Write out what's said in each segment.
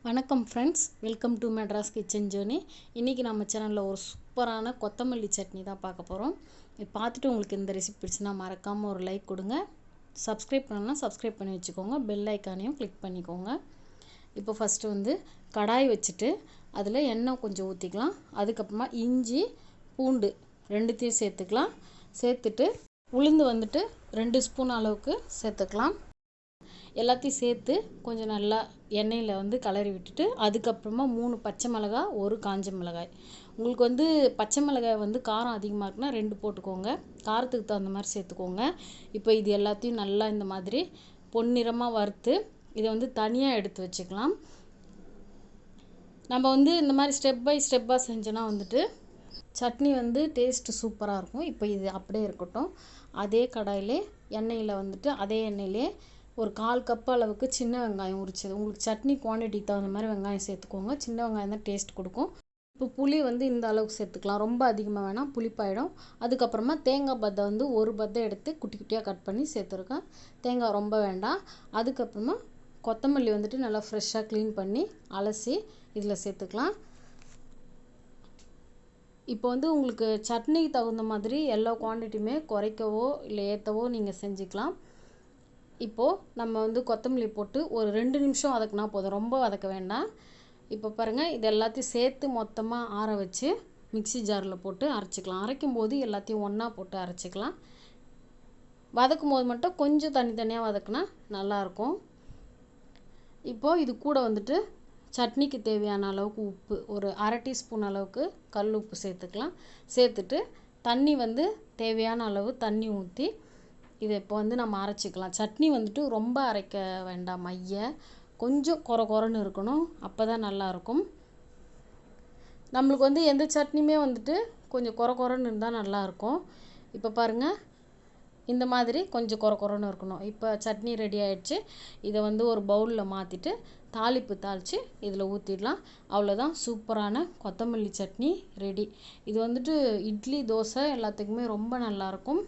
வணக்கம் friends, welcome to Madras kitchen journey. இன்றைக்கி நம்ம சேனலில் ஒரு சூப்பரான கொத்தமல்லி சட்னி தான் பார்க்க போகிறோம். இது பார்த்துட்டு உங்களுக்கு இந்த ரெசிபி பிடிச்சுன்னா மறக்காமல் ஒரு லைக் கொடுங்க. சப்ஸ்கிரைப் பண்ணலாம், சப்ஸ்கிரைப் பண்ணி வச்சுக்கோங்க. பெல் ஐக்கானையும் கிளிக் பண்ணிக்கோங்க. இப்போ ஃபஸ்ட்டு கடாய் வச்சுட்டு அதில் எண்ணெய் கொஞ்சம் ஊற்றிக்கலாம். அதுக்கப்புறமா இஞ்சி பூண்டு ரெண்டுத்தையும் சேர்த்துக்கலாம். சேர்த்துட்டு உளுந்து 2 ஸ்பூன் அளவுக்கு சேர்த்துக்கலாம். எல்லாத்தையும் சேர்த்து கொஞ்சம் நல்லா எண்ணெயில் கலரி விட்டுட்டு அதுக்கப்புறமா 3 பச்சை மிளகாய், 1 காஞ்ச மிளகாய். உங்களுக்கு பச்சை மிளகாய் காரம் அதிகமாக இருக்குன்னா 2 போட்டுக்கோங்க. காரத்துக்கு தகுந்த மாதிரி சேர்த்துக்கோங்க. இப்போ இது எல்லாத்தையும் நல்லா இந்த மாதிரி பொன்னிறமாக வறுத்து இதை தனியாக எடுத்து வச்சுக்கலாம். நம்ம இந்த மாதிரி ஸ்டெப் பை ஸ்டெப்பாக செஞ்சோன்னா சட்னி டேஸ்ட்டு சூப்பராக இருக்கும். இப்போ இது அப்படியே இருக்கட்டும். அதே கடாயிலே எண்ணெயில் அதே எண்ணெயிலே ஒரு 1/4 கப் அளவுக்கு சின்ன வெங்காயம் உரிச்சது. உங்களுக்கு சட்னி குவான்டிட்டிக்கு தகுந்த மாதிரி வெங்காயம் சேர்த்துக்கோங்க. சின்ன வெங்காயம் தான் டேஸ்ட் கொடுக்கும். இப்போ புளி இந்த அளவுக்கு சேர்த்துக்கலாம். ரொம்ப அதிகமாக வேணாம், புளிப்பாயிடும். அதுக்கப்புறமா தேங்காய் பத்தை 1 பத்தை எடுத்து குட்டி குட்டியாக கட் பண்ணி சேர்த்துருக்கேன். தேங்காய் ரொம்ப வேண்டாம். அதுக்கப்புறமா கொத்தமல்லி நல்லா ஃப்ரெஷ்ஷாக க்ளீன் பண்ணி அலசி இதில் சேர்த்துக்கலாம். இப்போ உங்களுக்கு சட்னிக்கு தகுந்த மாதிரி எல்லா குவான்டிட்டியுமே குறைக்கவோ இல்லை ஏற்றவோ நீங்கள் செஞ்சுக்கலாம். இப்போது நம்ம கொத்தமல்லி போட்டு ஒரு 2 நிமிஷம் வதக்குனா போதும், ரொம்ப வதக்க வேண்டாம். இப்போ பாருங்கள், இது எல்லாத்தையும் சேர்த்து மொத்தமாக ஆற வச்சு மிக்ஸி ஜாரில் போட்டு அரைச்சிக்கலாம். அரைக்கும் போது எல்லாத்தையும் ஒன்றா போட்டு அரைச்சிக்கலாம். வதக்கும் போது மட்டும் கொஞ்சம் தனித்தனியாக வதக்குனா நல்லாயிருக்கும். இப்போது இது கூட சட்னிக்கு தேவையான அளவுக்கு உப்பு, ஒரு 1/2 டீஸ்பூன் அளவுக்கு கல் உப்பு சேர்த்துக்கலாம். சேர்த்துட்டு தண்ணி தேவையான அளவு தண்ணி ஊற்றி இதை இப்போ நம்ம அரைச்சிக்கலாம். சட்னி ரொம்ப அரைக்க வேண்டாம், கொஞ்சம் குறை குறைன்னு இருக்கணும். அப்போ தான் நல்லாயிருக்கும். நம்மளுக்கு எந்த சட்னியுமே கொஞ்சம் குறை குறைன்னு இருந்தால் நல்லாயிருக்கும். இப்போ பாருங்கள், இந்த மாதிரி கொஞ்சம் குறை குறைன்னு இருக்கணும். இப்போ சட்னி ரெடி ஆகிடுச்சு. இதை ஒரு பவுலில் மாற்றிட்டு தாளிப்பு தாளித்து இதில் ஊற்றிடலாம். அவ்வளோதான், சூப்பரான கொத்தமல்லி சட்னி ரெடி. இது இட்லி, தோசை எல்லாத்துக்குமே ரொம்ப நல்லாயிருக்கும்.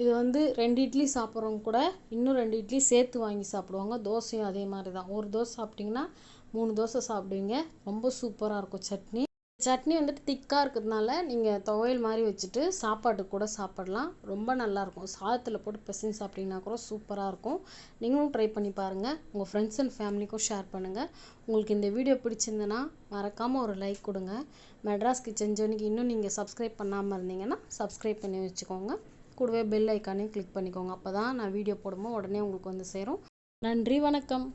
இது 2 இட்லி சாப்பிட்றவங்க கூட இன்னும் 2 இட்லி சேர்த்து வாங்கி சாப்பிடுவாங்க. தோசையும் அதே மாதிரி தான். ஒரு தோசை சாப்பிட்டிங்கன்னா 3 தோசை சாப்பிடுவீங்க. ரொம்ப சூப்பராக இருக்கும் சட்னி. சட்னி திக்காக இருக்கிறதுனால நீங்கள் துவையல் மாதிரி வச்சுட்டு சாப்பாட்டுக்கு கூட சாப்பிடலாம். ரொம்ப நல்லாயிருக்கும். சாதத்தில் போட்டு பிசைஞ்சு சாப்பிட்டிங்கன்னா கூட சூப்பராக இருக்கும். நீங்களும் ட்ரை பண்ணி பாருங்கள். உங்கள் ஃப்ரெண்ட்ஸ் அண்ட் ஃபேமிலிக்கும் ஷேர் பண்ணுங்கள். உங்களுக்கு இந்த வீடியோ பிடிச்சிருந்ததுன்னா மறக்காமல் ஒரு லைக் கொடுங்க. மெட்ராஸ் கிச்சன் ஜர்னிக்கு இன்னும் நீங்கள் சப்ஸ்கிரைப் பண்ணாமல் இருந்தீங்கன்னா சப்ஸ்கிரைப் பண்ணி வச்சுக்கோங்க. கூடவே பெல் ஐக்கானையும் கிளிக் பண்ணிக்கோங்க. அப்போ தான் நான் வீடியோ போடும்போது உடனே உங்களுக்கு சேரும். நன்றி, வணக்கம்.